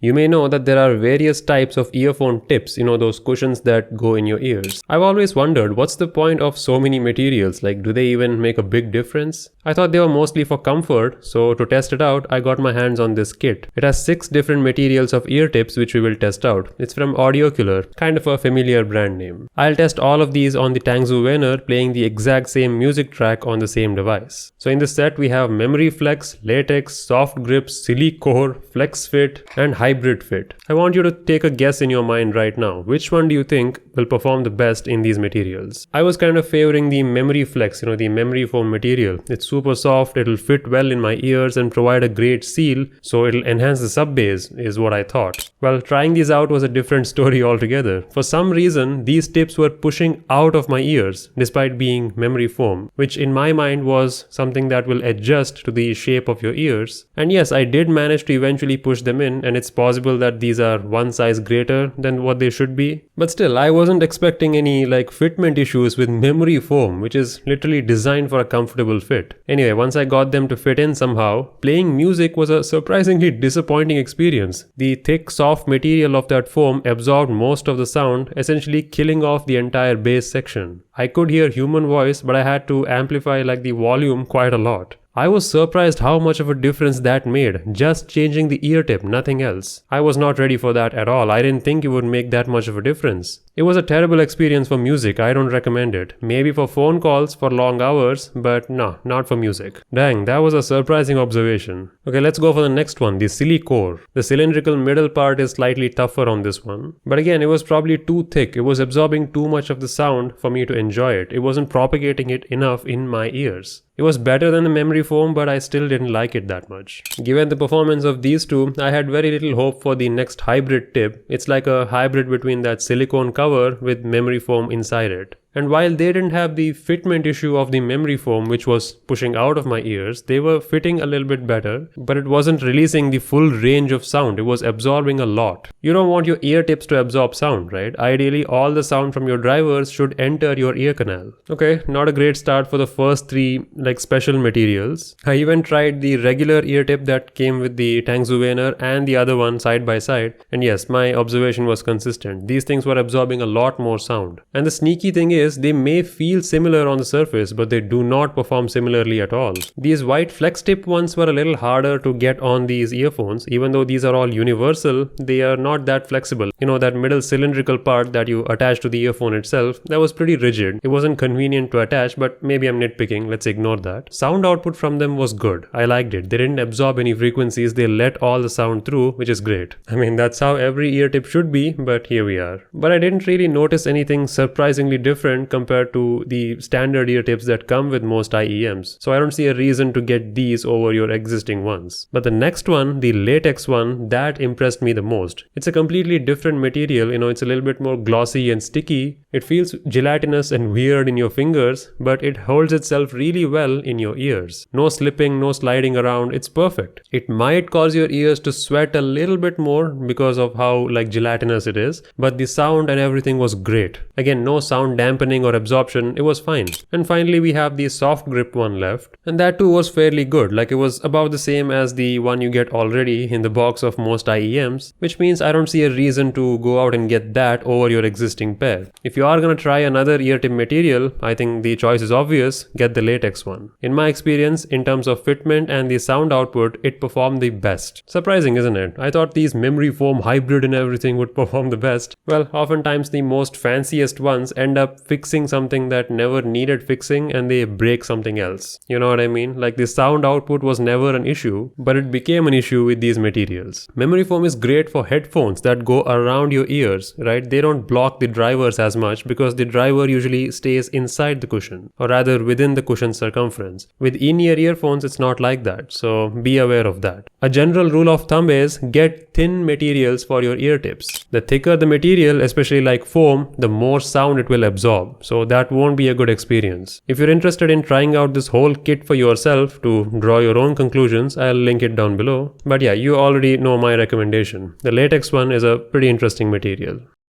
You may know that there are various types of earphone tips, those cushions that go in your ears. I've always wondered what's the point of so many materials, like do they even make a big difference? I thought they were mostly for comfort, so to test it out, I got my hands on this kit. It has 6 different materials of ear tips which we will test out. It's from Audiocular, kind of a familiar brand name. I'll test all of these on the Tangzu Waner, playing the exact same music track on the same device. So in this set we have Memory Flex, Latex, Soft Grip, Silicore, Flex Fit, and Hybrid Fit. I want you to take a guess in your mind right now. Which one do you think will perform the best in these materials? I was kind of favoring the Memory Flex, the memory foam material. It's super soft, it'll fit well in my ears and provide a great seal, so it'll enhance the sub bass, is what I thought. Well, trying these out was a different story altogether. For some reason, these tips were pushing out of my ears despite being memory foam, which in my mind was something that will adjust to the shape of your ears. And yes, I did manage to eventually push them in, and it's possible that these are one size greater than what they should be. But still, I wasn't expecting any fitment issues with memory foam, which is literally designed for a comfortable fit. Anyway, once I got them to fit in somehow, playing music was a surprisingly disappointing experience. The thick, soft material of that foam absorbed most of the sound, essentially killing off the entire bass section. I could hear human voice, but I had to amplify the volume quite a lot. I was surprised how much of a difference that made, just changing the ear tip, nothing else. I was not ready for that at all. I didn't think it would make that much of a difference. It was a terrible experience for music. I don't recommend it. Maybe for phone calls for long hours, but no, not for music. Dang, that was a surprising observation. Okay, let's go for the next one, the Silicore. The cylindrical middle part is slightly tougher on this one. But again, it was probably too thick. It was absorbing too much of the sound for me to enjoy it. It wasn't propagating it enough in my ears. It was better than the memory foam, but I still didn't like it that much. Given the performance of these two, I had very little hope for the next hybrid tip. It's like a hybrid between that silicone cover with memory foam inside it. And while they didn't have the fitment issue of the memory foam, which was pushing out of my ears, they were fitting a little bit better, but it wasn't releasing the full range of sound. It was absorbing a lot. You don't want your ear tips to absorb sound, right? Ideally, all the sound from your drivers should enter your ear canal. Okay, not a great start for the first 3 special materials. I even tried the regular ear tip that came with the Tangzu Waner and the other one side by side. And yes, my observation was consistent. These things were absorbing a lot more sound. And the sneaky thing is, they may feel similar on the surface, but they do not perform similarly at all. These white flex tip ones were a little harder to get on these earphones. Even though these are all universal, they are not that flexible. That middle cylindrical part that you attach to the earphone itself, that was pretty rigid. It wasn't convenient to attach, but maybe I'm nitpicking. Let's ignore that. Sound output from them was good. I liked it. They didn't absorb any frequencies. They let all the sound through, which is great. I mean, that's how every ear tip should be, but here we are. But I didn't really notice anything surprisingly different compared to the standard ear tips that come with most IEMs. So I don't see a reason to get these over your existing ones. But the next one, the latex one, that impressed me the most. It's a completely different material, it's a little bit more glossy and sticky. It feels gelatinous and weird in your fingers, but it holds itself really well in your ears. No slipping, no sliding around, it's perfect. It might cause your ears to sweat a little bit more because of how gelatinous it is, but the sound and everything was great. Again, no sound dampening or absorption, it was fine. And finally we have the soft grip one left, and that too was fairly good. It was about the same as the one you get already in the box of most IEMs, which means I don't see a reason to go out and get that over your existing pair. If you are gonna try another ear tip material, I think the choice is obvious, get the latex one. In my experience, in terms of fitment and the sound output, it performed the best. Surprising, isn't it? I thought these memory foam hybrid and everything would perform the best. Well, oftentimes the most fanciest ones end up fixing something that never needed fixing and they break something else. You know what I mean? The sound output was never an issue, but it became an issue with these materials. Memory foam is great for headphones that go around your ears, right? They don't block the drivers as much because the driver usually stays inside the cushion, or rather within the cushion circumference. With in-ear earphones, it's not like that, so be aware of that. A general rule of thumb is get thin materials for your ear tips. The thicker the material, especially like foam, the more sound it will absorb, so that won't be a good experience. If you're interested in trying out this whole kit for yourself to draw your own conclusions, I'll link it down below. But yeah, you already know my recommendation. The latex one is a pretty interesting material.